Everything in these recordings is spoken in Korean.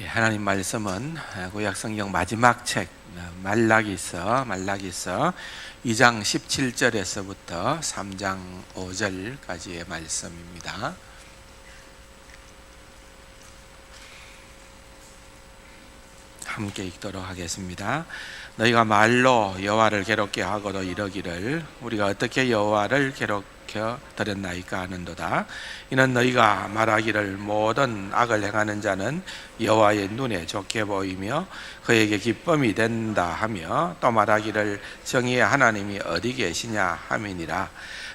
하나님 말씀은 구약성경 마지막 책 말라기서 2장 17절에서부터 3장 5절까지의 말씀입니다. 함께 읽도록 하겠습니다. 너희가 말로 여호와를 괴롭게 하고도 이러기를 우리가 어떻게 여호와를 괴롭게 드렸나이까 하는도다. 이는 너희가 말하기를 모든 악을 행하는 자는 여호와의 눈에 좋게 보이며 그에게 기쁨이 된다 하며 또 말하기를 정의의 하나님이 어디 계시냐 함이니라.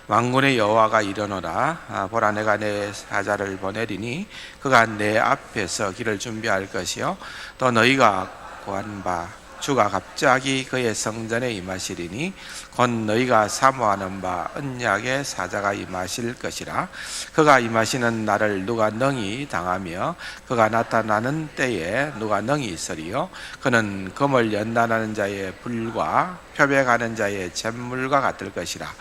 만군의 여호와가 이르노라. 보라, 내가 내 사자를 보내리니 그가 내 앞에서 길을 준비할 것이요 또 너희가 구한 바 주가 갑자기 그의 성전에 임하시리니 곧 너희가 사모하는 바 언약의 사자가 임하실 것이라. 그가 임하시는 날을 누가 능히 당하며 그가 나타나는 때에 누가 능히 있으리요. 그는 금을 연단하는 자의 불과 표백하는 자의 잿물과 같을 것이라.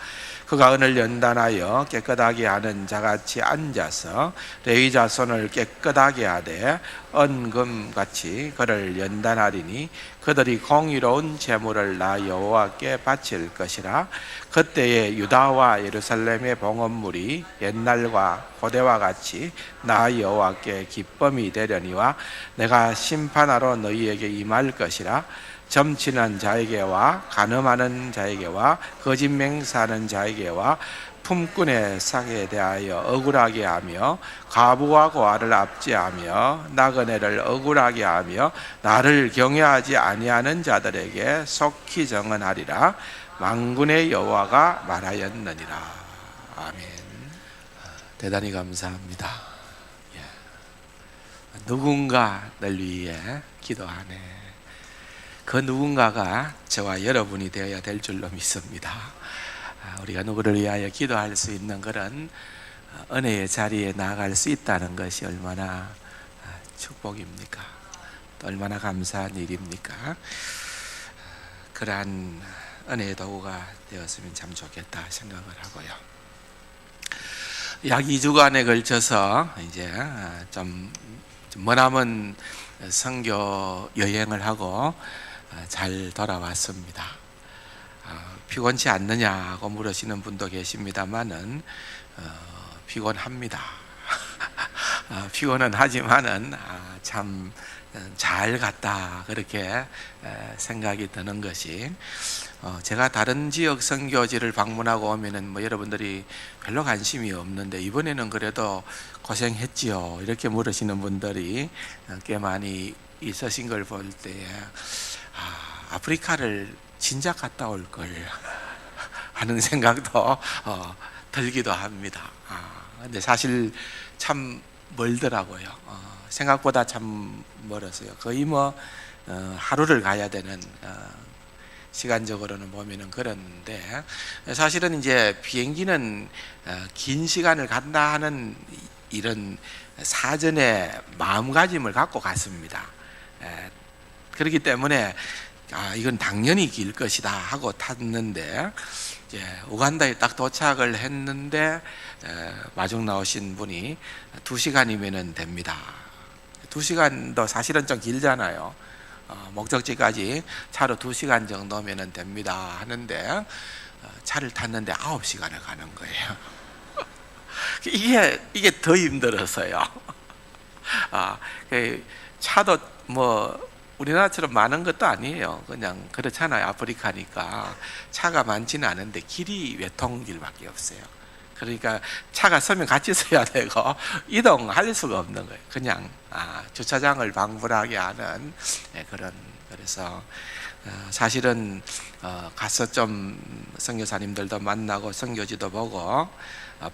그가 은을 연단하여 깨끗하게 하는 자같이 앉아서 레위 자손을 깨끗하게 하되 은금같이 그를 연단하리니 그들이 공의로운 제물을 나 여호와께 바칠 것이라. 그때에 유다와 예루살렘의 봉헌물이 옛날과 고대와 같이 나 여호와께 기쁨이 되려니와 내가 심판하러 너희에게 임할 것이라. 점치는 자에게와 간음하는 자에게와 거짓 맹세하는 자에게와 품꾼의 상에 대하여 억울하게 하며 과부와 고아를 압제하며 나그네를 억울하게 하며 나를 경외하지 아니하는 자들에게 속히 정언하리라. 만군의 여호와가 말하였느니라. 아멘. 대단히 감사합니다. 누군가 늘 위해 기도하네. 그 누군가가 저와 여러분이 되어야 될 줄로 믿습니다. 우리가 누구를 위하여 기도할 수 있는 그런 은혜의 자리에 나아갈 수 있다는 것이 얼마나 축복입니까? 또 얼마나 감사한 일입니까? 그러한 은혜의 도구가 되었으면 참 좋겠다 생각을 하고요. 약 2주간에 걸쳐서 이제 좀 머나먼 선교 여행을 하고 잘 돌아왔습니다. 피곤치 않느냐고 물으시는 분도 계십니다만은 피곤합니다. 피곤은 하지만은 참 잘 갔다 그렇게 생각이 드는 것이, 제가 다른 지역 선교지를 방문하고 오면은 뭐 여러분들이 별로 관심이 없는데 이번에는 그래도 고생했지요 이렇게 물으시는 분들이 꽤 많이 있으신 걸 볼 때에 아프리카를 진작 갔다 올 걸 하는 생각도 들기도 합니다. 근데 사실 참 멀더라고요. 생각보다 참 멀었어요. 거의 뭐 하루를 가야 되는, 시간적으로는 보면은 그런데 사실은 이제 비행기는 긴 시간을 간다 하는 이런 사전에 마음가짐을 갖고 갔습니다. 그렇기 때문에 이건 당연히 길 것이다 하고 탔는데, 이제 우간다에 딱 도착을 했는데 마중 나오신 분이 2시간이면 됩니다. 2시간도 사실은 좀 길잖아요. 목적지까지 차로 2시간 정도면 됩니다 하는데 차를 탔는데 9시간을 가는 거예요. 이게 더 힘들었어요. 차도 뭐 우리나라처럼 많은 것도 아니에요. 그냥 그렇잖아요. 아프리카니까 차가 많지는 않은데 길이 외통길밖에 없어요. 그러니까 차가 서면 같이 서야 되고 이동할 수가 없는 거예요. 그냥 주차장을 방불하게 하는 그래서 사실은 가서 좀 선교사님들도 만나고 선교지도 보고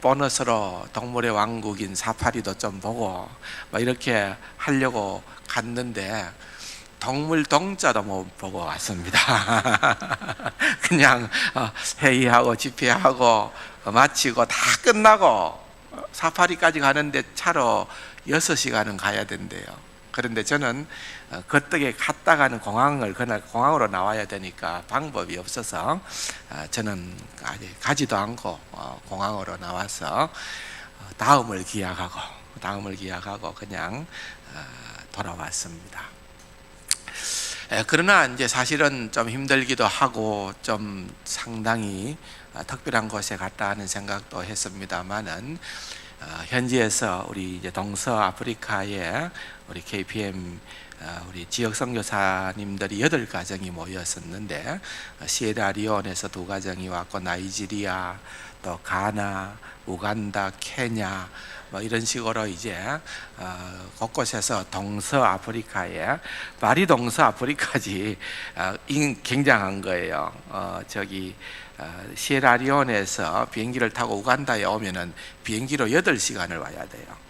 보너스로 동물의 왕국인 사파리도 좀 보고 막 이렇게 하려고 갔는데 동물 동자도 못 보고 왔습니다. 그냥 회의하고 집회하고 마치고 다 끝나고 사파리까지 가는데 차로 6시간은 가야 된대요. 그런데 저는 그때에 갔다가는 그날 공항으로 나와야 되니까 방법이 없어서 저는 가지도 않고 공항으로 나와서 다음을 기약하고 그냥 돌아왔습니다. 그러나 이제 사실은 좀 힘들기도 하고 좀 상당히 특별한 곳에 갔다 하는 생각도 했습니다만은 현지에서 우리 이제 동서아프리카에 우리 KPM 우리 지역 선교사님들이 8가정이 모였었는데 시에라리온에서 2가정이 왔고 나이지리아 또 가나, 우간다, 케냐 뭐 이런 식으로 이제 곳곳에서 동서아프리카에 말이 동서아프리카지 굉장한 거예요. 저기 시에라리온에서 비행기를 타고 우간다에 오면은 비행기로 8시간을 와야 돼요.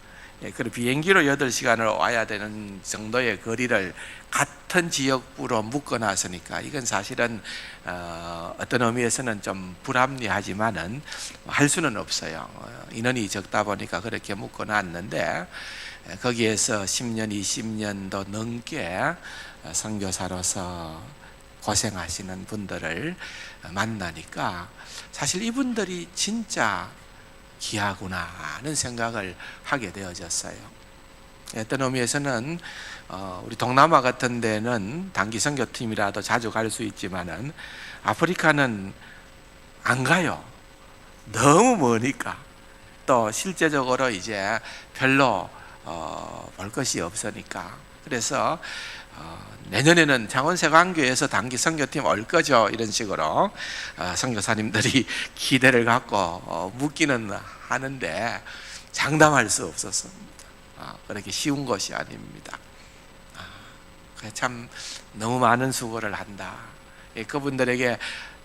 그리고 비행기로 8시간을 와야 되는 정도의 거리를 같은 지역부로 묶어놨으니까 이건 사실은 어떤 의미에서는 좀 불합리하지만은 할 수는 없어요. 인원이 적다 보니까 그렇게 묶어놨는데 거기에서 10년, 20년도 넘게 선교사로서 고생하시는 분들을 만나니까 사실 이분들이 진짜 귀하구나 하는 생각을 하게 되어졌어요. 어떤 의미에서는 우리 동남아 같은 데는 단기 선교팀이라도 자주 갈 수 있지만은 아프리카는 안 가요. 너무 머니까. 또 실제적으로 이제 별로 볼 것이 없으니까. 그래서 내년에는 장원세관교에서 단기 선교팀 올 거죠. 이런 식으로 선교사님들이 기대를 갖고 묻기는 하는데 장담할 수 없었습니다. 그렇게 쉬운 것이 아닙니다. 참 너무 많은 수고를 한다. 그분들에게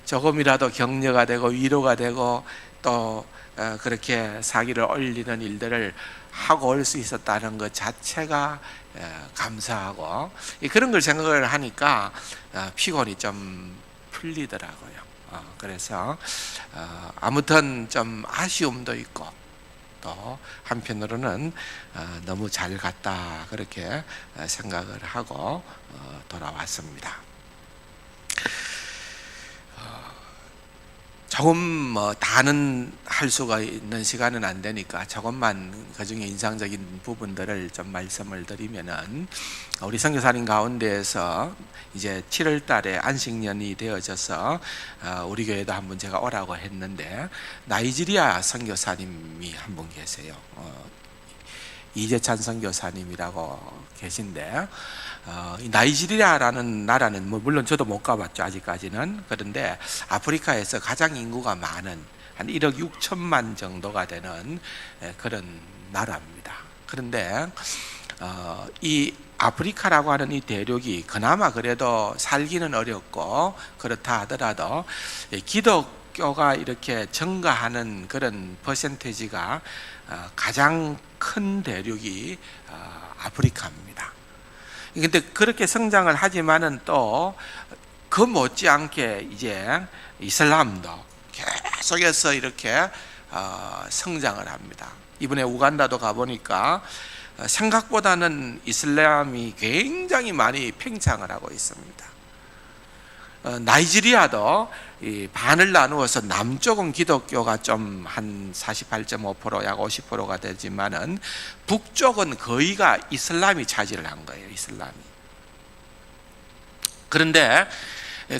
조금이라도 격려가 되고 위로가 되고 또 그렇게 사기를 올리는 일들을 하고 올 수 있었다는 것 자체가 감사하고 그런 걸 생각을 하니까 피곤이 좀 풀리더라고요. 그래서 아무튼 좀 아쉬움도 있고 또 한편으로는 너무 잘 갔다 그렇게 생각을 하고 돌아왔습니다. 조금 다는 할 수가 있는 시간은 안 되니까 조금만 그중에 인상적인 부분들을 좀 말씀을 드리면은 우리 선교사님 가운데에서 이제 7월 달에 안식년이 되어져서 우리 교회도 한번 제가 오라고 했는데 나이지리아 선교사님이 한 분 계세요. 이재찬 선교사님이라고 계신데 이 나이지리아라는 나라는 뭐 물론 저도 못 가봤죠 아직까지는. 그런데 아프리카에서 가장 인구가 많은 한 1억 6천만 정도가 되는 그런 나라입니다. 그런데 이 아프리카라고 하는 이 대륙이 그나마 그래도 살기는 어렵고 그렇다 하더라도 기독교가 이렇게 증가하는 그런 퍼센테이지가 가장 큰 대륙이 아프리카입니다. 근데 그렇게 성장을 하지만은 또 그 못지않게 이제 이슬람도 계속해서 이렇게 성장을 합니다. 이번에 우간다도 가보니까 생각보다는 이슬람이 굉장히 많이 팽창을 하고 있습니다. 나이지리아도 반을 나누어서 남쪽은 기독교가 좀 한 48.5% 약 50%가 되지만은 북쪽은 거의가 이슬람이 차지를 한 거예요. 이슬람이. 그런데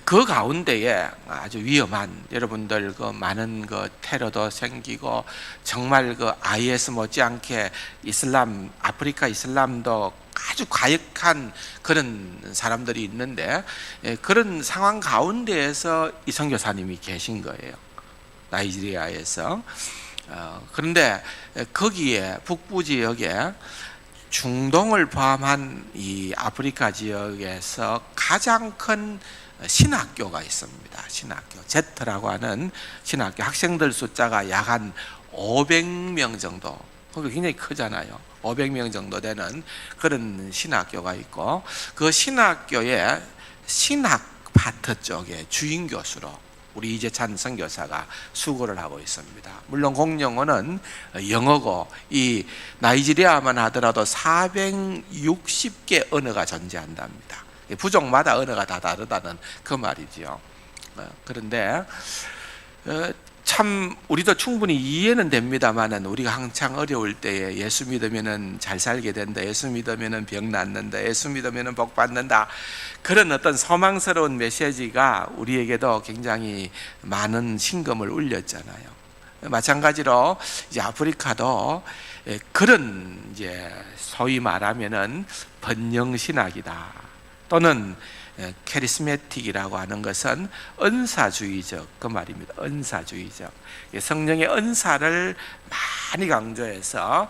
그 가운데에 아주 위험한 여러분들 그 많은 그 테러도 생기고 정말 그 IS 못지않게 이슬람 아프리카 이슬람도 아주 과역한 그런 사람들이 있는데 그런 상황 가운데에서 이 선교사님이 계신 거예요. 나이지리아에서. 그런데 거기에 북부 지역에 중동을 포함한 이 아프리카 지역에서 가장 큰 신학교가 있습니다. 신학교 제트라고 하는 신학교 학생들 숫자가 약 한 500명 정도, 굉장히 크잖아요. 500명 정도 되는 그런 신학교가 있고 그 신학교의 신학 파트 쪽에 주임 교수로 우리 이재찬 선교사가 수고를 하고 있습니다. 물론 공용어는 영어고 이 나이지리아만 하더라도 460개 언어가 존재한답니다. 부족마다 언어가 다 다르다는 그 말이죠. 그런데 참 우리도 충분히 이해는 됩니다만은 우리가 한창 어려울 때에 예수 믿으면은 잘 살게 된다, 예수 믿으면은 병 낫는다, 예수 믿으면은 복 받는다, 그런 어떤 소망스러운 메시지가 우리에게도 굉장히 많은 신금을 울렸잖아요. 마찬가지로 이제 아프리카도 그런 이제 소위 말하면은 번영 신학이다, 또는 캐리스메틱이라고 하는 것은 은사주의적 그 말입니다. 은사주의적, 성령의 은사를 많이 강조해서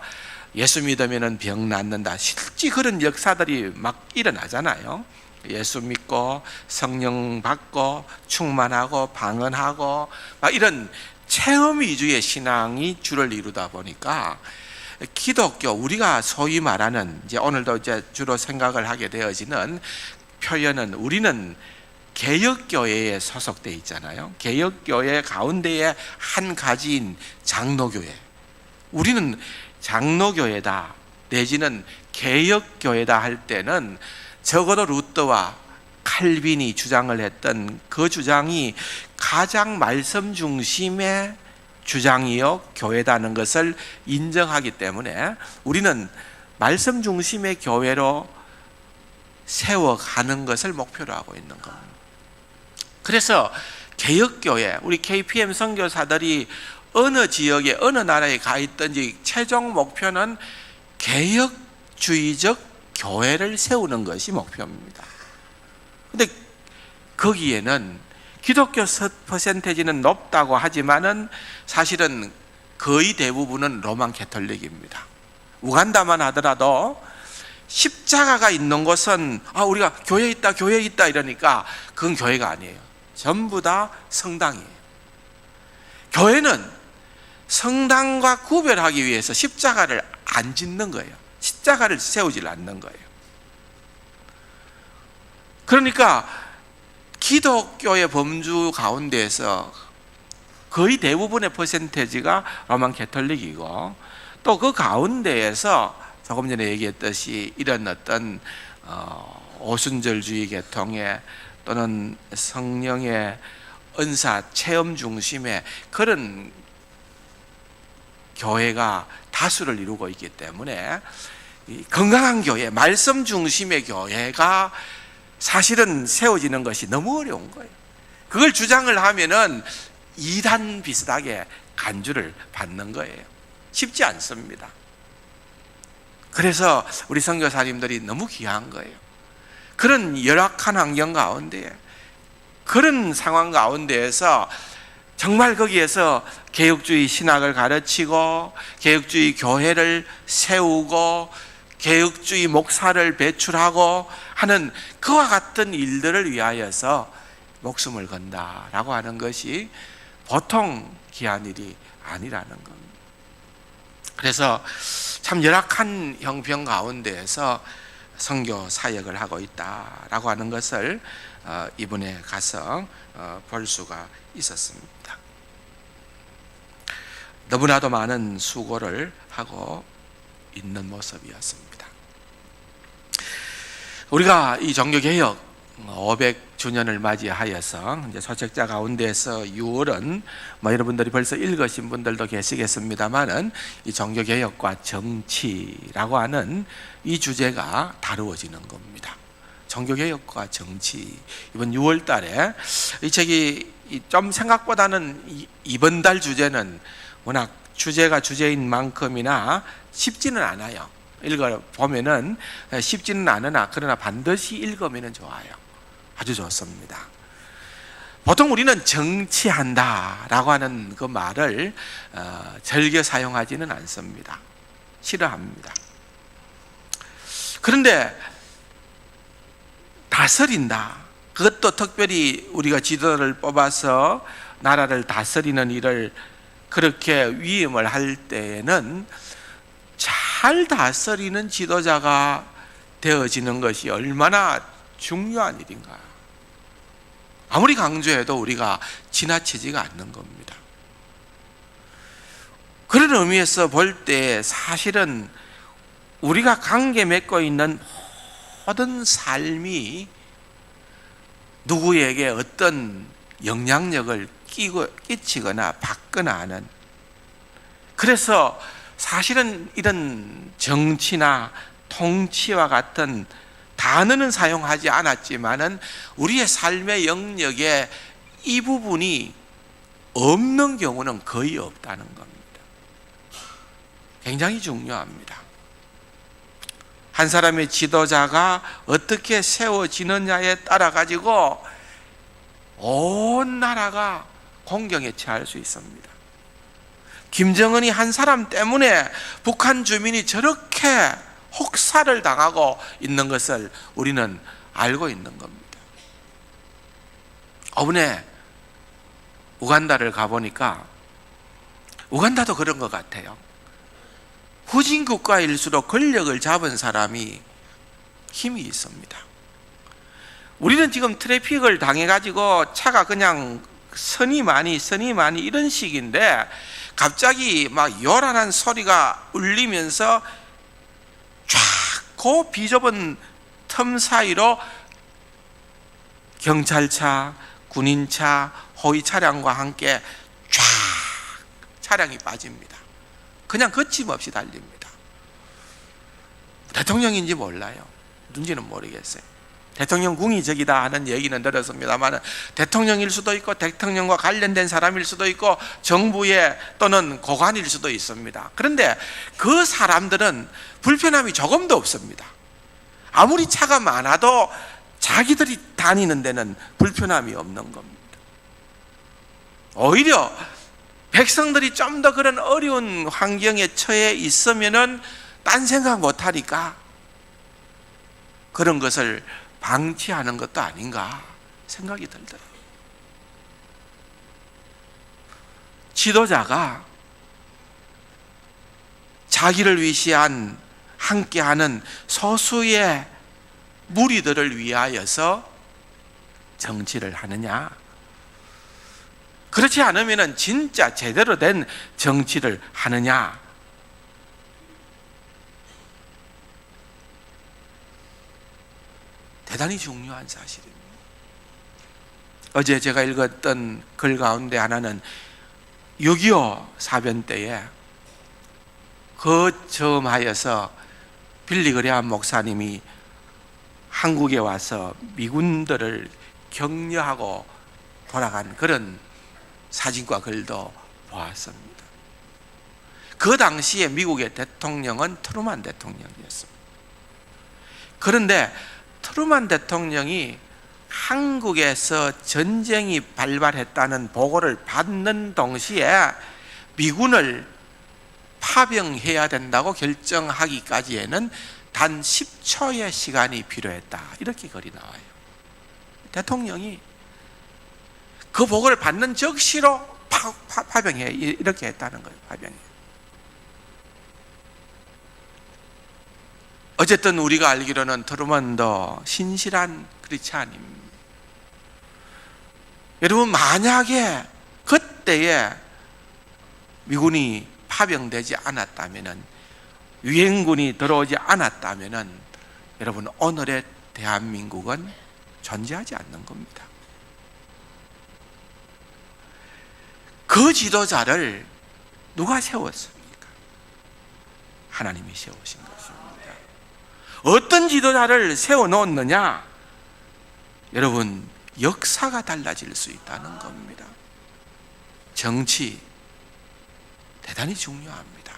예수 믿으면 병 낫는다, 실제 그런 역사들이 막 일어나잖아요. 예수 믿고 성령 받고 충만하고 방언하고 막 이런 체험 위주의 신앙이 주를 이루다 보니까 기독교, 우리가 소위 말하는 이제 오늘도 이제 주로 생각을 하게 되어지는 표현은, 우리는 개혁교회에 소속돼 있잖아요. 개혁교회 가운데의 한 가지인 장로교회, 우리는 장로교회다 내지는 개혁교회다 할 때는 적어도 루터와 칼빈이 주장을 했던 그 주장이 가장 말씀 중심의 주장이요 교회다는 것을 인정하기 때문에 우리는 말씀 중심의 교회로 세워가는 것을 목표로 하고 있는 겁니다. 그래서 개혁교회, 우리 KPM 선교사들이 어느 지역에 어느 나라에 가 있든지 최종 목표는 개혁주의적 교회를 세우는 것이 목표입니다. 근데 거기에는 기독교 퍼센테지는 높다고 하지만은 사실은 거의 대부분은 로만 캐톨릭입니다. 우간다만 하더라도 십자가가 있는 곳은 우리가 교회 있다 이러니까 그건 교회가 아니에요. 전부 다 성당이에요. 교회는 성당과 구별하기 위해서 십자가를 안 짓는 거예요. 십자가를 세우질 않는 거예요. 그러니까 기독교의 범주 가운데에서 거의 대부분의 퍼센테지가 로만 캐톨릭이고, 또 그 가운데에서 조금 전에 얘기했듯이 이런 어떤 오순절주의 계통의 또는 성령의 은사 체험 중심의 그런 교회가 다수를 이루고 있기 때문에 건강한 교회, 말씀 중심의 교회가 사실은 세워지는 것이 너무 어려운 거예요. 그걸 주장을 하면은 이단 비슷하게 간주를 받는 거예요. 쉽지 않습니다. 그래서 우리 선교사님들이 너무 귀한 거예요. 그런 열악한 환경 가운데, 그런 상황 가운데에서 정말 거기에서 개혁주의 신학을 가르치고 개혁주의 교회를 세우고 개혁주의 목사를 배출하고 하는 그와 같은 일들을 위하여서 목숨을 건다라고 하는 것이 보통 귀한 일이 아니라는 겁니다. 그래서 참 열악한 형편 가운데에서 선교 사역을 하고 있다라고 하는 것을 이번에 가서 볼 수가 있었습니다. 너무나도 많은 수고를 하고 있는 모습이었습니다. 우리가 이 종교개혁 500주년을 맞이하여서 이제 소책자 가운데서 6월은 여러분들이 벌써 읽으신 분들도 계시겠습니다만은 이 종교개혁과 정치라고 하는 이 주제가 다루어지는 겁니다. 종교개혁과 정치. 이번 6월 달에 이 책이 좀 생각보다는 이번 달 주제는 워낙 주제가 주제인 만큼이나 쉽지는 않아요. 읽어보면은 쉽지는 않으나 그러나 반드시 읽으면 좋아요. 아주 좋습니다. 보통 우리는 정치한다라고 하는 그 말을 즐겨 사용하지는 않습니다. 싫어합니다. 그런데 다스린다, 그것도 특별히 우리가 지도를 뽑아서 나라를 다스리는 일을 그렇게 위임을 할 때에는 잘 다스리는 지도자가 되어지는 것이 얼마나 중요한 일인가. 아무리 강조해도 우리가 지나치지가 않는 겁니다. 그런 의미에서 볼 때 사실은 우리가 관계 맺고 있는 모든 삶이 누구에게 어떤 영향력을 끼치거나 받거나 하는. 그래서 사실은 이런 정치나 통치와 같은 단어는 사용하지 않았지만은 우리의 삶의 영역에 이 부분이 없는 경우는 거의 없다는 겁니다. 굉장히 중요합니다. 한 사람의 지도자가 어떻게 세워지느냐에 따라 가지고 온 나라가 공경에 처할 수 있습니다. 김정은이 한 사람 때문에 북한 주민이 저렇게 혹사를 당하고 있는 것을 우리는 알고 있는 겁니다. 이번에 우간다를 가보니까 우간다도 그런 것 같아요. 후진 국가일수록 권력을 잡은 사람이 힘이 있습니다. 우리는 지금 트래픽을 당해가지고 차가 그냥 선이 많이 이런 식인데 갑자기 막 요란한 소리가 울리면서 쫙 그 비좁은 틈 사이로 경찰차, 군인차, 호위 차량과 함께 쫙 차량이 빠집니다. 그냥 거침없이 달립니다. 대통령인지 몰라요. 누군지는 모르겠어요. 대통령 궁이 저기다 하는 얘기는 들었습니다만 대통령일 수도 있고 대통령과 관련된 사람일 수도 있고 정부의 또는 고관일 수도 있습니다. 그런데 그 사람들은 불편함이 조금도 없습니다. 아무리 차가 많아도 자기들이 다니는 데는 불편함이 없는 겁니다. 오히려 백성들이 좀 더 그런 어려운 환경에 처해 있으면은 딴 생각 못 하니까 그런 것을 방치하는 것도 아닌가 생각이 들더라고요. 지도자가 자기를 위시한 함께하는 소수의 무리들을 위하여서 정치를 하느냐? 그렇지 않으면 진짜 제대로 된 정치를 하느냐? 대단히 중요한 사실입니다. 어제 제가 읽었던 글 가운데 하나는 6.25 사변 때에 거점하여서 빌리 그레함 목사님이 한국에 와서 미군들을 격려하고 돌아간 그런 사진과 글도 보았습니다. 그 당시에 미국의 대통령은 트루만 대통령이었습니다. 그런데 트루만 대통령이 한국에서 전쟁이 발발했다는 보고를 받는 동시에 미군을 파병해야 된다고 결정하기까지에는 단 10초의 시간이 필요했다. 이렇게 글이 나와요. 대통령이 그 보고를 받는 즉시로 파병해 이렇게 했다는 거예요. 파병해. 어쨌든 우리가 알기로는 트루먼도 신실한 크리스찬입니다. 여러분, 만약에 그때에 미군이 파병되지 않았다면, 유엔군이 들어오지 않았다면 여러분, 오늘의 대한민국은 존재하지 않는 겁니다. 그 지도자를 누가 세웠습니까? 하나님이 세우신 것입니다. 어떤 지도자를 세워놓느냐? 여러분, 역사가 달라질 수 있다는 겁니다. 정치 대단히 중요합니다.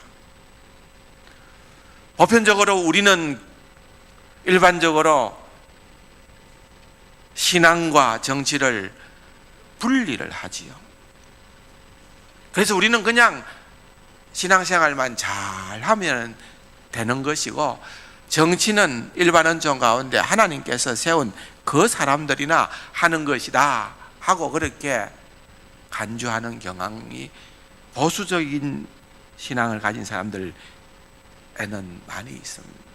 보편적으로 우리는 일반적으로 신앙과 정치를 분리를 하지요. 그래서 우리는 그냥 신앙생활만 잘하면 되는 것이고, 정치는 일반 언정 가운데 하나님께서 세운 그 사람들이나 하는 것이다 하고 그렇게 간주하는 경향이 보수적인 신앙을 가진 사람들에는 많이 있습니다.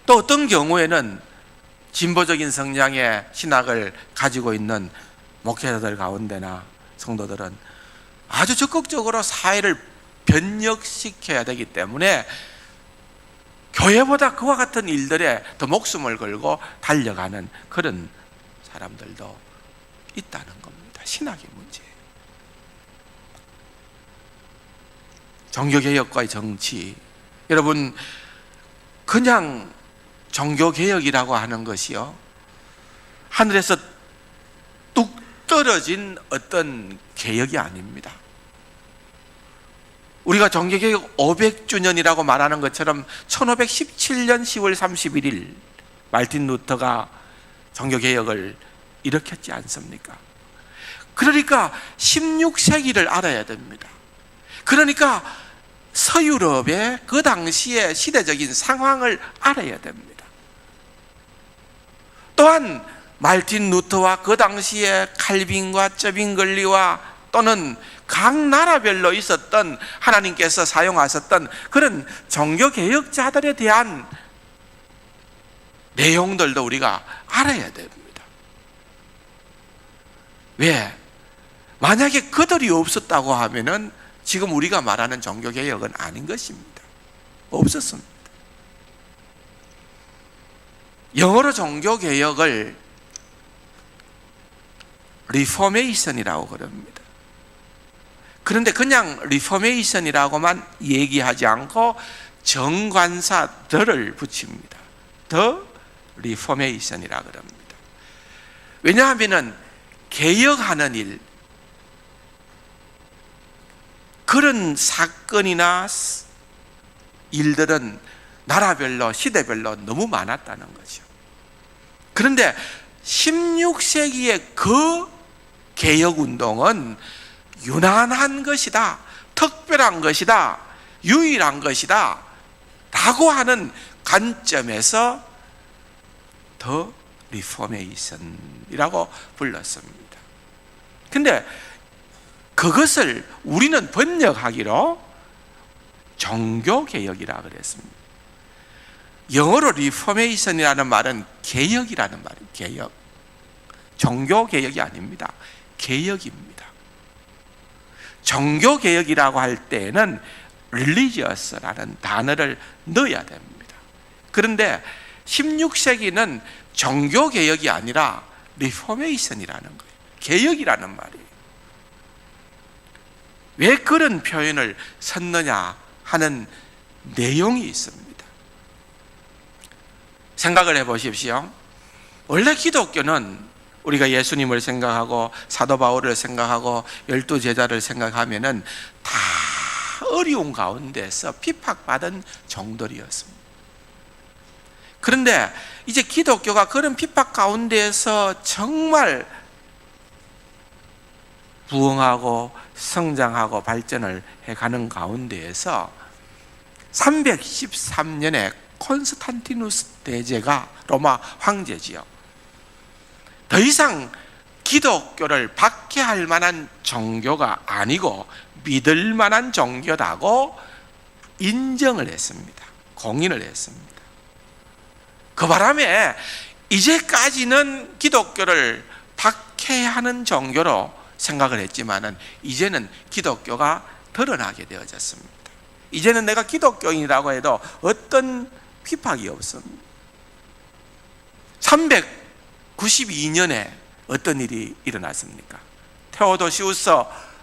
또 어떤 경우에는 진보적인 성향의 신학을 가지고 있는 목회자들 가운데나 성도들은 아주 적극적으로 사회를 변혁시켜야 되기 때문에 교회보다 그와 같은 일들에 더 목숨을 걸고 달려가는 그런 사람들도 있다는 겁니다. 신학의 문제예요. 종교개혁과의 정치, 여러분, 그냥 종교개혁이라고 하는 것이요, 하늘에서 뚝 떨어진 어떤 개혁이 아닙니다. 우리가 종교개혁 500주년이라고 말하는 것처럼 1517년 10월 31일 말틴 루터가 종교개혁을 일으켰지 않습니까? 그러니까 16세기를 알아야 됩니다. 그러니까 서유럽의 그 당시의 시대적인 상황을 알아야 됩니다. 또한 말틴 루터와 그 당시의 칼빈과 쩌빙글리와 또는 각 나라별로 있었던 하나님께서 사용하셨던 그런 종교개혁자들에 대한 내용들도 우리가 알아야 됩니다. 왜? 만약에 그들이 없었다고 하면은 지금 우리가 말하는 종교개혁은 아닌 것입니다. 없었습니다. 영어로 종교개혁을 리포메이션이라고 그럽니다. 그런데 그냥 리포메이션이라고만 얘기하지 않고 정관사 더를 붙입니다. 더 리포메이션이라고 그럽니다. 왜냐하면 개혁하는 일, 그런 사건이나 일들은 나라별로 시대별로 너무 많았다는 거죠. 그런데 16세기의 그 개혁운동은 유난한 것이다, 특별한 것이다, 유일한 것이다 라고 하는 관점에서 더 리포메이션이라고 불렀습니다. 근데 그것을 우리는 번역하기로 종교개혁이라 그랬습니다. 영어로 리포메이션이라는 말은 개혁이라는 말이에요. 개혁. 종교개혁이 아닙니다. 개혁입니다. 종교개혁이라고 할 때는 religious라는 단어를 넣어야 됩니다. 그런데 16세기는 종교개혁이 아니라 리포메이션이라는 거예요. 개혁이라는 말이에요. 왜 그런 표현을 썼느냐 하는 내용이 있습니다. 생각을 해보십시오. 원래 기독교는 우리가 예수님을 생각하고 사도 바울을 생각하고 12제자를 생각하면은 다 어려운 가운데서 핍박받은 종들이었습니다. 그런데 이제 기독교가 그런 핍박 가운데에서 정말 부흥하고 성장하고 발전을 해가는 가운데에서 313년에 콘스탄티누스 대제가 로마 황제지요, 더 이상 기독교를 박해할 만한 종교가 아니고 믿을 만한 종교라고 인정을 했습니다. 공인을 했습니다. 그 바람에 이제까지는 기독교를 박해하는 종교로 생각을 했지만은 이제는 기독교가 드러나게 되어졌습니다. 이제는 내가 기독교인이라고 해도 어떤 핍박이 없습니다. 392년에 어떤 일이 일어났습니까? 테오도시우스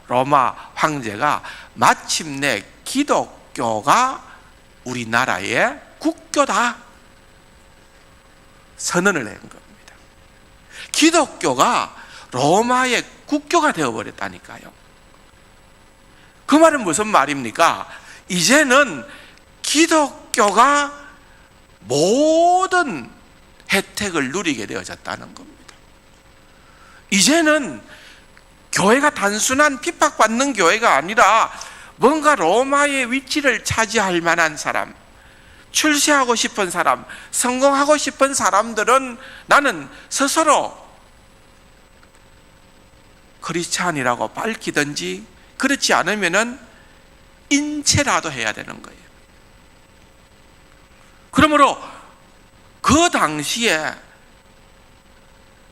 로마 황제가 마침내 기독교가 우리나라의 국교다 선언을 한 겁니다. 기독교가 로마의 국교가 되어버렸다니까요. 그 말은 무슨 말입니까? 이제는 기독교가 모든 혜택을 누리게 되어졌다는 겁니다. 이제는 교회가 단순한 핍박받는 교회가 아니라 뭔가 로마의 위치를 차지할 만한 사람, 출세하고 싶은 사람, 성공하고 싶은 사람들은 나는 스스로 크리스찬이라고 밝히든지 그렇지 않으면은 인체라도 해야 되는 거예요. 그러므로 그 당시에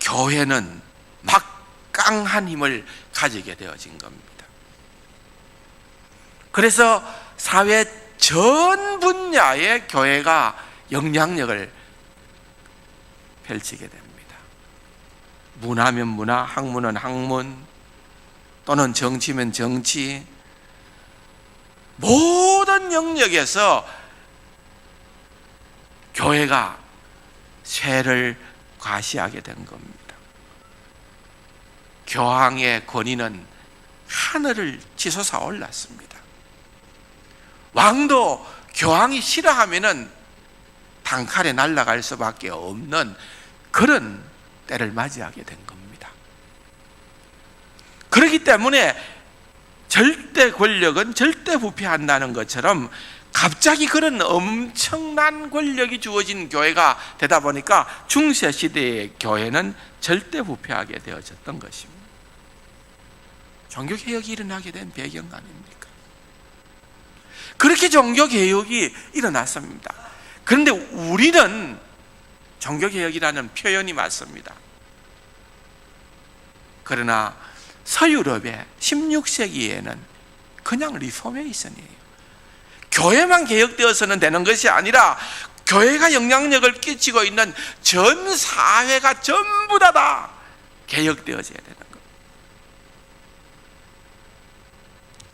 교회는 막강한 힘을 가지게 되어진 겁니다. 그래서 사회 전 분야의 교회가 영향력을 펼치게 됩니다. 문화면 문화, 학문은 학문, 또는 정치면 정치, 모든 영역에서 교회가 쇠를 과시하게 된 겁니다. 교황의 권위는 하늘을 치솟아 올랐습니다. 왕도 교황이 싫어하면은 단칼에 날아갈 수밖에 없는 그런 때를 맞이하게 된 겁니다. 그렇기 때문에 절대 권력은 절대 부패한다는 것처럼 갑자기 그런 엄청난 권력이 주어진 교회가 되다 보니까 중세 시대의 교회는 절대 부패하게 되어졌던 것입니다. 종교개혁이 일어나게 된 배경 아닙니까? 그렇게 종교개혁이 일어났습니다. 그런데 우리는 종교개혁이라는 표현이 맞습니다. 그러나 서유럽의 16세기에는 그냥 리포메이션이에요. 교회만 개혁되어서는 되는 것이 아니라 교회가 영향력을 끼치고 있는 전 사회가 전부 다 개혁되어져야 되는 겁니다.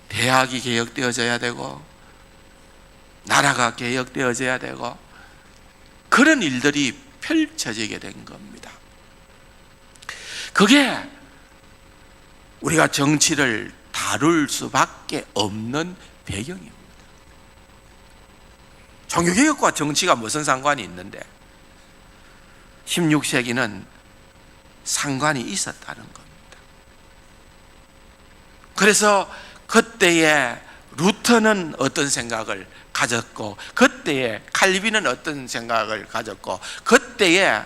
대학이 개혁되어져야 되고 나라가 개혁되어져야 되고 그런 일들이 펼쳐지게 된 겁니다. 그게 우리가 정치를 다룰 수밖에 없는 배경입니다. 종교개혁과 정치가 무슨 상관이 있는데 16세기는 상관이 있었다는 겁니다. 그래서 그때의 루터는 어떤 생각을 가졌고 그때의 칼빈은 어떤 생각을 가졌고 그때의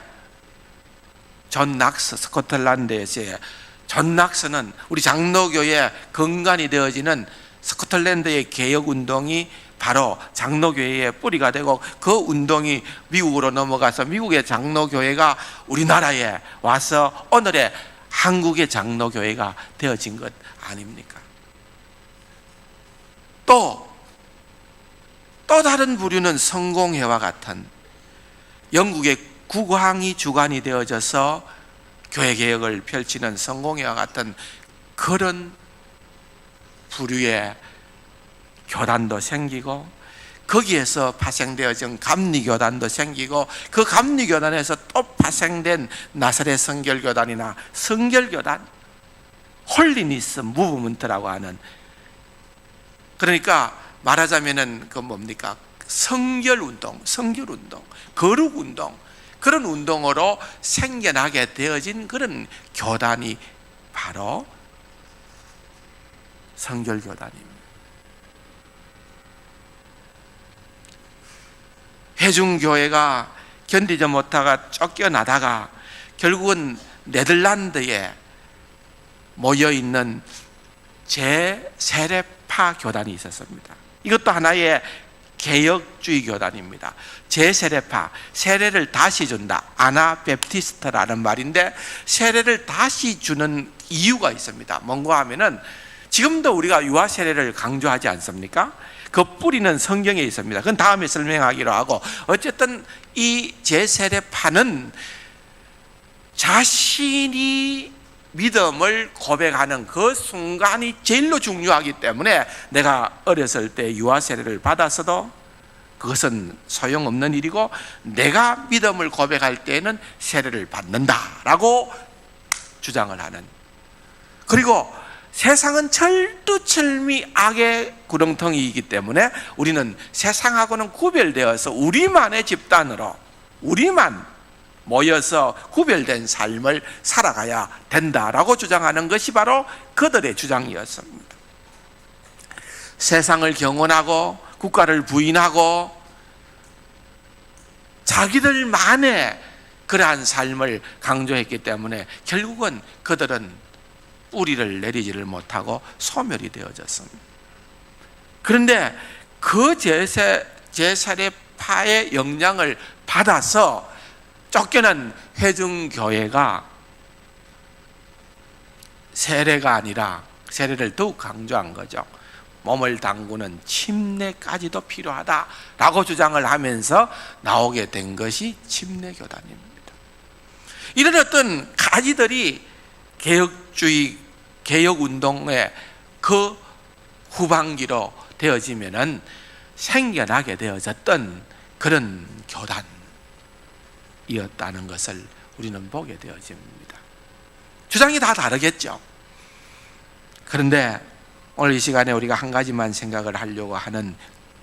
존 낙스, 스코틀랜드에서의 존 낙스는 우리 장로교의 근간이 되어지는 스코틀랜드의 개혁운동이 바로 장로교회의 뿌리가 되고 그 운동이 미국으로 넘어가서 미국의 장로교회가 우리나라에 와서 오늘의 한국의 장로교회가 되어진 것 아닙니까? 또 다른 부류는 성공회와 같은 영국의 국왕이 주관이 되어져서 교회개혁을 펼치는 성공회와 같은 그런 부류의 교단도 생기고 거기에서 파생되어진 감리교단도 생기고 그 감리교단에서 또 파생된 나사렛 성결교단이나 성결교단, 홀리니스 무브먼트라고 하는, 그러니까 말하자면은 그 뭡니까? 성결운동, 성결운동, 거룩운동, 그런 운동으로 생겨나게 되어진 그런 교단이 바로 성결교단입니다. 회중교회가 견디지 못하가 쫓겨나다가 결국은 네덜란드에 모여있는 제세례파 교단이 있었습니다. 이것도 하나의 개혁주의 교단입니다. 제세례파, 세례를 다시 준다, 아나베프티스트라는 말인데 세례를 다시 주는 이유가 있습니다. 뭔가 하면은 지금도 우리가 유아 세례를 강조하지 않습니까? 그 뿌리는 성경에 있습니다. 그건 다음에 설명하기로 하고, 어쨌든 이 제세례파는 자신이 믿음을 고백하는 그 순간이 제일로 중요하기 때문에 내가 어렸을 때 유아 세례를 받았어도 그것은 소용없는 일이고 내가 믿음을 고백할 때에는 세례를 받는다라고 주장을 하는, 그리고 세상은 철두철미 악의 구렁텅이이기 때문에 우리는 세상하고는 구별되어서 우리만의 집단으로 우리만 모여서 구별된 삶을 살아가야 된다라고 주장하는 것이 바로 그들의 주장이었습니다. 세상을 경원하고 국가를 부인하고 자기들만의 그러한 삶을 강조했기 때문에 결국은 그들은 뿌리를 내리지를 못하고 소멸이 되어졌습니다. 그런데 그 제세례파의 영향을 받아서 쫓겨난 회중교회가 세례가 아니라 세례를 더욱 강조한 거죠. 몸을 담그는 침례까지도 필요하다라고 주장을 하면서 나오게 된 것이 침례교단입니다. 이런 어떤 가지들이 개혁주의, 개혁운동의 그 후반기로 되어지면은 생겨나게 되어졌던 그런 교단이었다는 것을 우리는 보게 되어집니다. 주장이 다 다르겠죠. 그런데 오늘 이 시간에 우리가 한 가지만 생각을 하려고 하는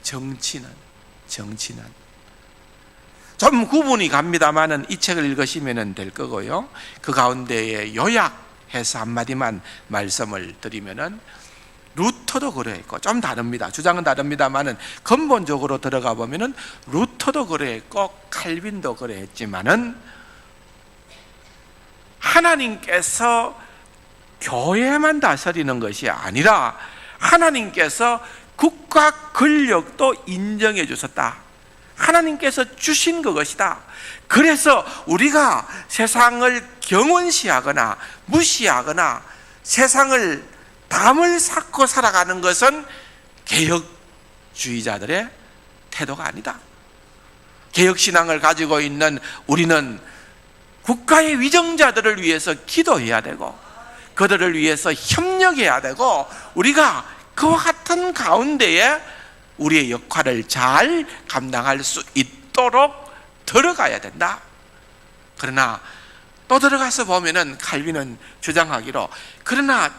정치는 좀 구분이 갑니다만은 이 책을 읽으시면 될 거고요. 그 가운데에 요약해서 한마디만 말씀을 드리면은 루터도 그러했고, 좀 다릅니다. 주장은 다릅니다만은 근본적으로 들어가 보면은 루터도 그러했고 칼빈도 그러했지만은 하나님께서 교회만 다스리는 것이 아니라 하나님께서 국가 권력도 인정해 주셨다. 하나님께서 주신 그것이다. 그래서 우리가 세상을 경원시하거나 무시하거나 세상을 담을 쌓고 살아가는 것은 개혁주의자들의 태도가 아니다. 개혁신앙을 가지고 있는 우리는 국가의 위정자들을 위해서 기도해야 되고 그들을 위해서 협력해야 되고 우리가 그와 같은 가운데에 우리의 역할을 잘 감당할 수 있도록 들어가야 된다. 그러나 또 들어가서 보면은 칼빈은 주장하기로 그러나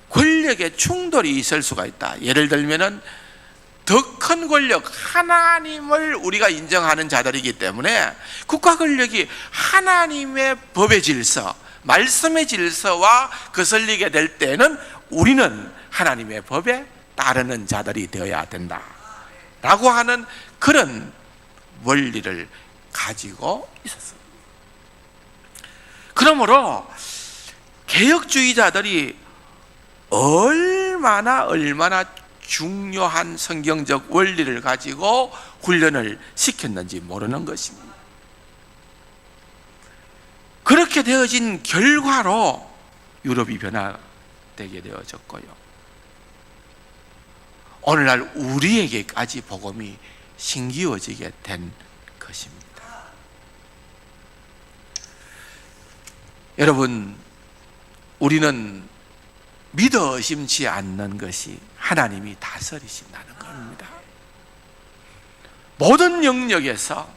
권력의 충돌이 있을 수가 있다. 예를 들면은 더 큰 권력, 하나님을 우리가 인정하는 자들이기 때문에 국가 권력이 하나님의 법의 질서, 말씀의 질서와 거슬리게 될 때는 우리는 하나님의 법에 따르는 자들이 되어야 된다 라고 하는 그런 원리를 가지고 있었습니다. 그러므로 개혁주의자들이 얼마나 중요한 성경적 원리를 가지고 훈련을 시켰는지 모르는 것입니다. 그렇게 되어진 결과로 유럽이 변화되게 되어졌고요. 오늘날 우리에게까지 복음이 신기워지게 된 것입니다. 여러분, 우리는 믿어 의심치 않는 것이 하나님이 다스리신다는 겁니다. 모든 영역에서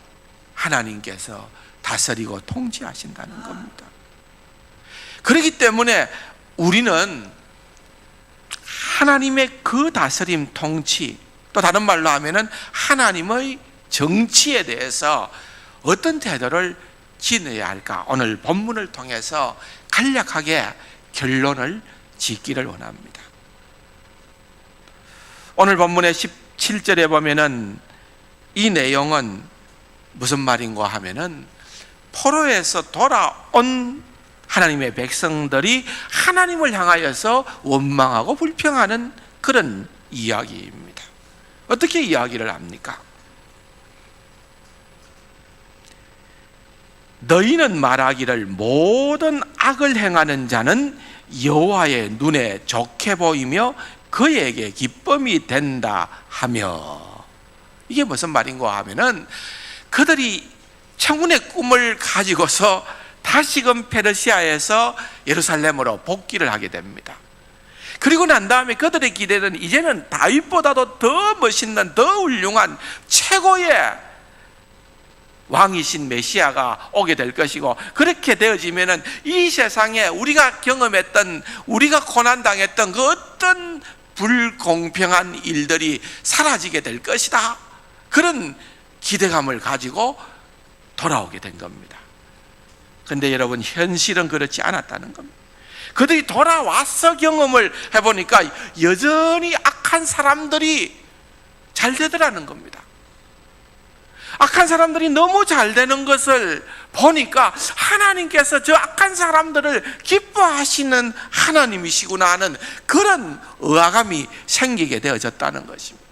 하나님께서 다스리고 통치하신다는 겁니다. 그렇기 때문에 우리는 하나님의 그 다스림, 통치, 또 다른 말로 하면은 하나님의 정치에 대해서 어떤 태도를 지내야 할까? 오늘 본문을 통해서 간략하게 결론을 짓기를 원합니다. 오늘 본문의 17절에 보면은 이 내용은 무슨 말인가 하면은 포로에서 돌아온 하나님의 백성들이 하나님을 향하여서 원망하고 불평하는 그런 이야기입니다. 어떻게 이야기를 합니까? 너희는 말하기를 모든 악을 행하는 자는 여호와의 눈에 좋게 보이며 그에게 기쁨이 된다 하며, 이게 무슨 말인가 하면은 그들이 천군의 꿈을 가지고서 다시금 페르시아에서 예루살렘으로 복귀를 하게 됩니다. 그리고 난 다음에 그들의 기대는 이제는 다윗보다도 더 멋있는, 더 훌륭한 최고의 왕이신 메시아가 오게 될 것이고, 그렇게 되어지면은 이 세상에 우리가 경험했던, 우리가 고난당했던 그 어떤 불공평한 일들이 사라지게 될 것이다, 그런 기대감을 가지고 돌아오게 된 겁니다. 그런데 여러분, 현실은 그렇지 않았다는 겁니다. 그들이 돌아와서 경험을 해보니까 여전히 악한 사람들이 잘 되더라는 겁니다. 악한 사람들이 너무 잘 되는 것을 보니까 하나님께서 저 악한 사람들을 기뻐하시는 하나님이시구나 하는 그런 의아감이 생기게 되어졌다는 것입니다.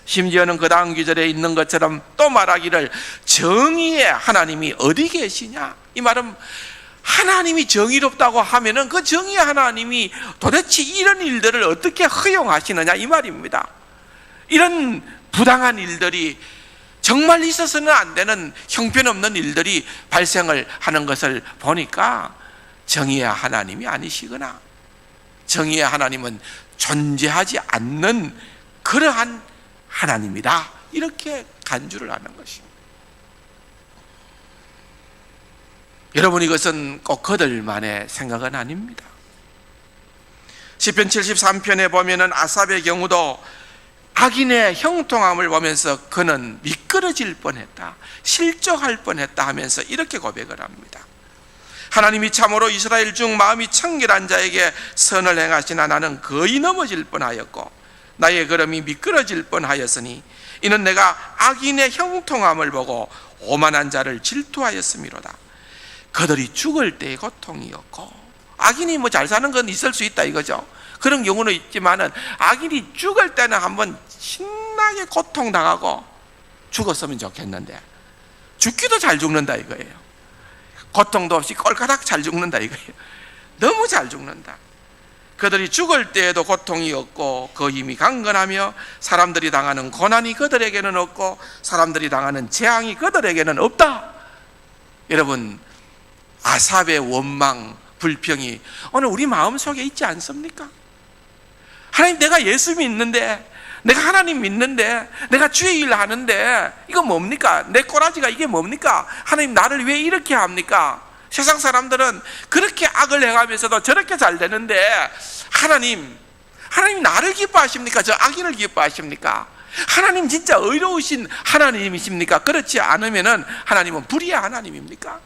심지어는 그 다음 구절에 있는 것처럼 또 말하기를 정의의 하나님이 어디 계시냐? 이 말은 하나님이 정의롭다고 하면은 그 정의의 하나님이 도대체 이런 일들을 어떻게 허용하시느냐 이 말입니다. 이런 부당한 일들이 정말 있어서는 안 되는 형편없는 일들이 발생을 하는 것을 보니까 정의의 하나님이 아니시거나 정의의 하나님은 존재하지 않는 그러한 하나님이다, 이렇게 간주를 하는 것입니다. 여러분, 이것은 꼭 그들만의 생각은 아닙니다. 시편 73편에 보면은 아삽의 경우도 악인의 형통함을 보면서 그는 미끄러질 뻔했다, 실족할 뻔했다 하면서 이렇게 고백을 합니다. 하나님이 참으로 이스라엘 중 마음이 청결한 자에게 선을 행하시나 나는 거의 넘어질 뻔하였고 나의 걸음이 미끄러질 뻔하였으니 이는 내가 악인의 형통함을 보고 오만한 자를 질투하였음이로다. 그들이 죽을 때의 고통이었고, 악인이 뭐 잘 사는 건 있을 수 있다 이거죠. 그런 경우는 있지만은 악인이 죽을 때는 한번 신나게 고통당하고 죽었으면 좋겠는데 죽기도 잘 죽는다 이거예요. 고통도 없이 꼴까닥 잘 죽는다 이거예요. 너무 잘 죽는다. 그들이 죽을 때에도 고통이 없고 그 힘이 강건하며 사람들이 당하는 고난이 그들에게는 없고 사람들이 당하는 재앙이 그들에게는 없다. 여러분, 아삽의 원망, 불평이 오늘 우리 마음속에 있지 않습니까? 하나님, 내가 예수 믿는데, 내가 하나님 믿는데, 내가 주의 일 하는데 이거 뭡니까? 내 꼬라지가 이게 뭡니까? 하나님, 나를 왜 이렇게 합니까? 세상 사람들은 그렇게 악을 행하면서도 저렇게 잘 되는데 하나님 나를 기뻐하십니까? 저 악인을 기뻐하십니까? 하나님 진짜 의로우신 하나님이십니까? 그렇지 않으면은 하나님은 불의의 하나님입니까?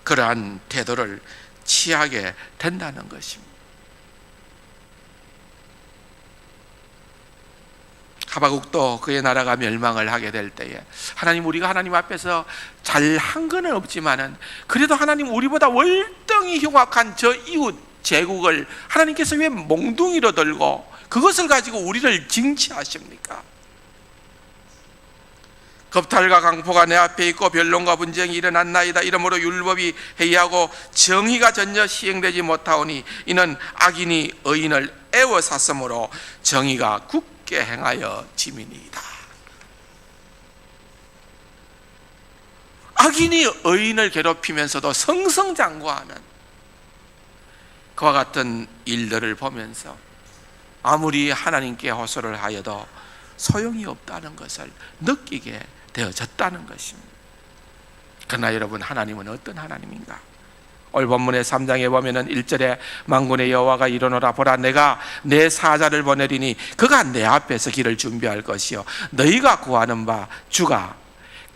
그러한 태도를 취하게 된다는 것입니다. 하박국도 그의 나라가 멸망을 하게 될 때에 하나님, 우리가 하나님 앞에서 잘한 건 없지만은 그래도 하나님, 우리보다 월등히 흉악한 저 이웃 제국을 하나님께서 왜 몽둥이로 들고 그것을 가지고 우리를 징치하십니까? 겁탈과 강포가 내 앞에 있고 변론과 분쟁이 일어났나이다. 이러므로 율법이 해이하고 정의가 전혀 시행되지 못하오니 이는 악인이 의인을 애워쌌으므로 정의가 굳게 행하여 지민이다. 악인이 의인을 괴롭히면서도 승승장구하는 그와 같은 일들을 보면서 아무리 하나님께 호소를 하여도 소용이 없다는 것을 느끼게 되어졌다는 것입니다. 그러나 여러분, 하나님은 어떤 하나님인가? 오늘 본문의 3장에 보면은 1절에 만군의 여호와가 이르노라, 보라 내가 내 사자를 보내리니 그가 내 앞에서 길을 준비할 것이요 너희가 구하는 바 주가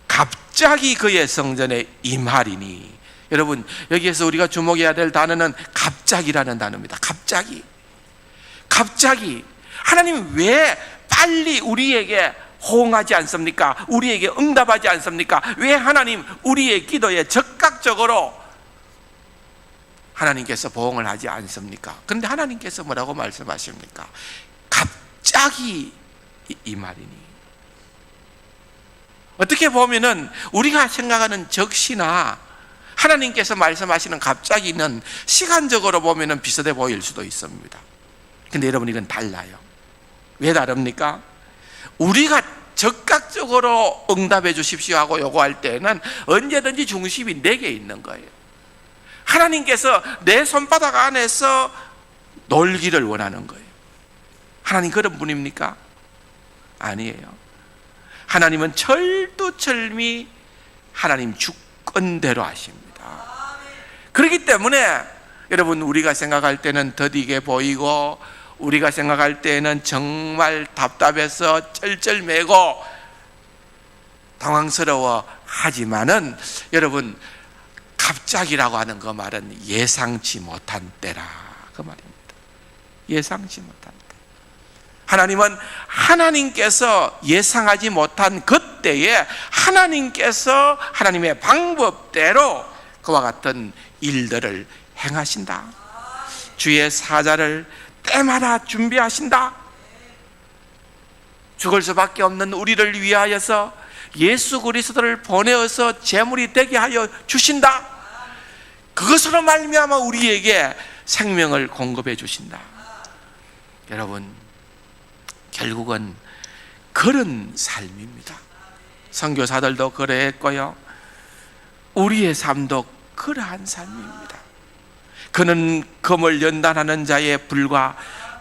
갑자기 그의 성전에 임하리니. 여러분, 여기에서 우리가 주목해야 될 단어는 갑자기라는 단어입니다. 갑자기. 하나님 왜 빨리 우리에게 호응하지 않습니까? 우리에게 응답하지 않습니까? 왜 하나님 우리의 기도에 적극적으로 하나님께서 보응을 하지 않습니까? 그런데 하나님께서 뭐라고 말씀하십니까? 갑자기 임하리니. 어떻게 보면은 우리가 생각하는 적시나 하나님께서 말씀하시는 갑자기는 시간적으로 보면은 비슷해 보일 수도 있습니다. 근데 여러분, 이건 달라요. 왜 다릅니까? 우리가 적극적으로 응답해 주십시오 하고 요구할 때는 언제든지 중심이 내게 있는 거예요. 하나님께서 내 손바닥 안에서 놀기를 원하는 거예요. 하나님 그런 분입니까? 아니에요. 하나님은 철두철미 하나님 주권대로 하십니다. 그렇기 때문에 여러분, 우리가 생각할 때는 더디게 보이고 우리가 생각할 때는 정말 답답해서 쩔쩔매고 당황스러워 하지만은 여러분, 갑자기라고 하는 그 말은 예상치 못한 때라, 그 말입니다. 예상치 못한 때. 하나님은 하나님께서 예상하지 못한 그때에 하나님께서 하나님의 방법대로 그와 같은 일들을 행하신다. 주의 사자를 때마다 준비하신다. 죽을 수밖에 없는 우리를 위하여서 예수 그리스도를 보내어서 제물이 되게 하여 주신다. 그것으로 말미암아 우리에게 생명을 공급해 주신다. 여러분, 결국은 그런 삶입니다. 선교사들도 그러했고요, 우리의 삶도 그러한 삶입니다. 그는 금을 연단하는 자의 불과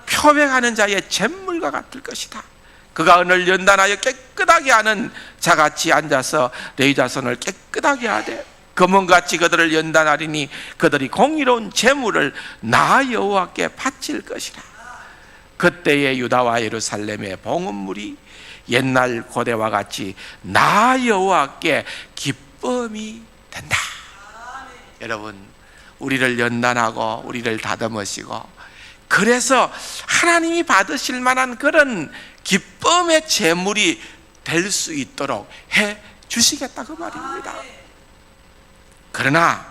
표백하는 자의 잿물과 같을 것이다. 그가 은을 연단하여 깨끗하게 하는 자같이 앉아서 레이자손을 깨끗하게 하되 금은같이 그들을 연단하리니 그들이 공의로운 제물을 나 여호와께 바칠 것이라. 그때의 유다와 예루살렘의 봉헌물이 옛날 고대와 같이 나 여호와께 기쁨이 된다. 여러분, 우리를 연단하고 우리를 다듬으시고, 그래서 하나님이 받으실 만한 그런 기쁨의 제물이 될 수 있도록 해 주시겠다, 그 말입니다. 그러나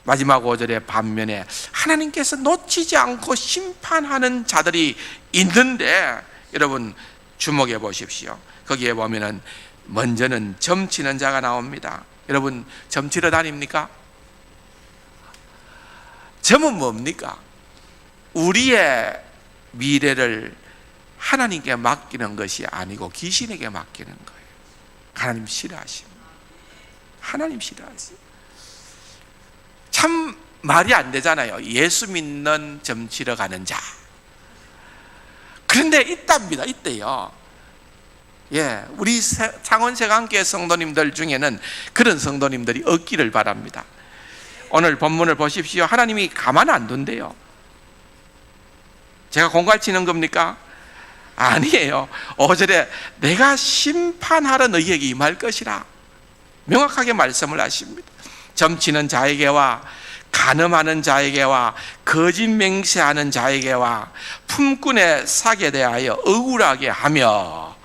마지막 5절의 반면에 하나님께서 놓치지 않고 심판하는 자들이 있는데, 여러분 주목해 보십시오. 거기에 보면은 먼저는 점치는 자가 나옵니다. 여러분, 점치러 다닙니까? 점은 뭡니까? 우리의 미래를 하나님께 맡기는 것이 아니고 귀신에게 맡기는 거예요. 하나님 싫어하십니다. 하나님 싫어하세요. 참 말이 안 되잖아요. 예수 믿는 점치러 가는 자. 그런데 있답니다. 있대요. 예, 우리 창원세강교회 성도님들 중에는 그런 성도님들이 없기를 바랍니다. 오늘 본문을 보십시오. 하나님이 가만 안 둔대요. 제가 공갈 치는 겁니까? 아니에요. 5절에 내가 심판하러 너희에게 임할 것이라 명확하게 말씀을 하십니다. 점치는 자에게와 간음하는 자에게와 거짓 맹세하는 자에게와 품꾼의 사기에 대하여 억울하게 하며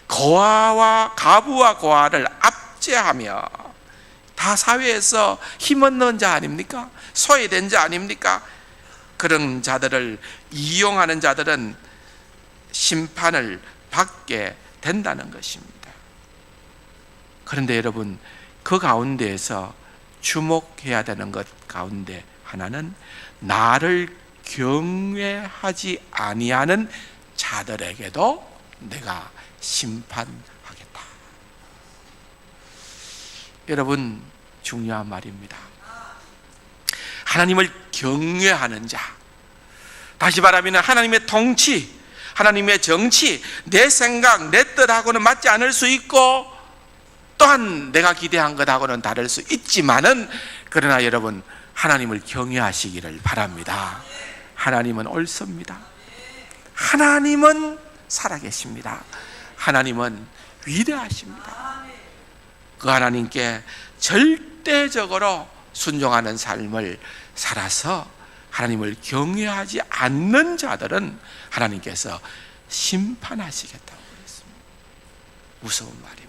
고아와 가부와 고아를 압제하며, 다 사회에서 힘없는 자 아닙니까? 소외된 자 아닙니까? 그런 자들을 이용하는 자들은 심판을 받게 된다는 것입니다. 그런데 여러분, 그 가운데에서 주목해야 되는 것 가운데 하나는 나를 경외하지 아니하는 자들에게도 내가 심판하겠다. 여러분, 중요한 말입니다. 하나님을 경외하는 자, 다시 말하면 하나님의 통치, 하나님의 정치, 내 생각, 내 뜻하고는 맞지 않을 수 있고, 또한 내가 기대한 것하고는 다를 수 있지만은, 그러나 여러분, 하나님을 경외하시기를 바랍니다. 하나님은 옳습니다. 하나님은 살아계십니다. 하나님은 위대하십니다. 그 하나님께 절대적으로 순종하는 삶을 살아서 하나님을 경외하지 않는 자들은 하나님께서 심판하시겠다고 그랬습니다. 무서운 말입니다.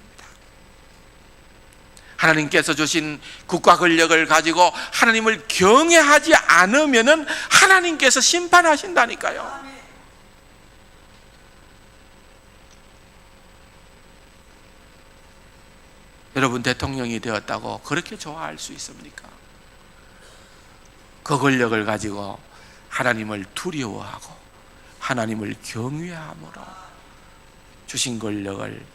하나님께서 주신 국가 권력을 가지고 하나님을 경외하지 않으면은 하나님께서 심판하신다니까요. 여러분, 대통령이 되었다고 그렇게 좋아할 수 있습니까? 그 권력을 가지고 하나님을 두려워하고 하나님을 경외함으로 주신 권력을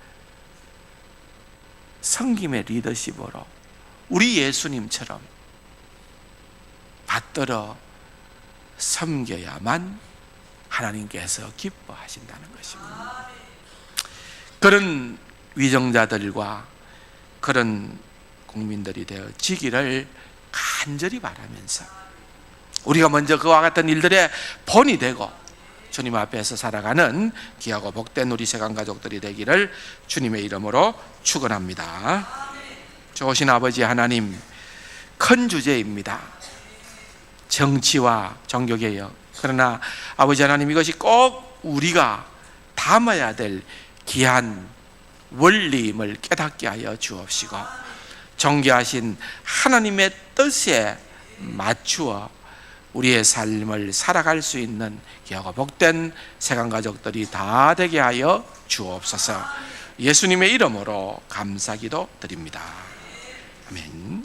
섬김의 리더십으로 우리 예수님처럼 받들어 섬겨야만 하나님께서 기뻐하신다는 것입니다. 그런 위정자들과 그런 국민들이 되어지기를 간절히 바라면서 우리가 먼저 그와 같은 일들의 본이 되고 주님 앞에서 살아가는 귀하고 복된 우리 세강 가족들이 되기를 주님의 이름으로 축원합니다. 좋으신 아버지 하나님, 큰 주제입니다. 정치와 종교개혁. 그러나 아버지 하나님, 이것이 꼭 우리가 담아야 될 귀한 원리임을 깨닫게 하여 주옵시고, 존귀하신 하나님의 뜻에 맞추어 우리의 삶을 살아갈 수 있는 귀하고 복된 세강 가족들이 다 되게 하여 주옵소서. 예수님의 이름으로 감사기도 드립니다. 아멘.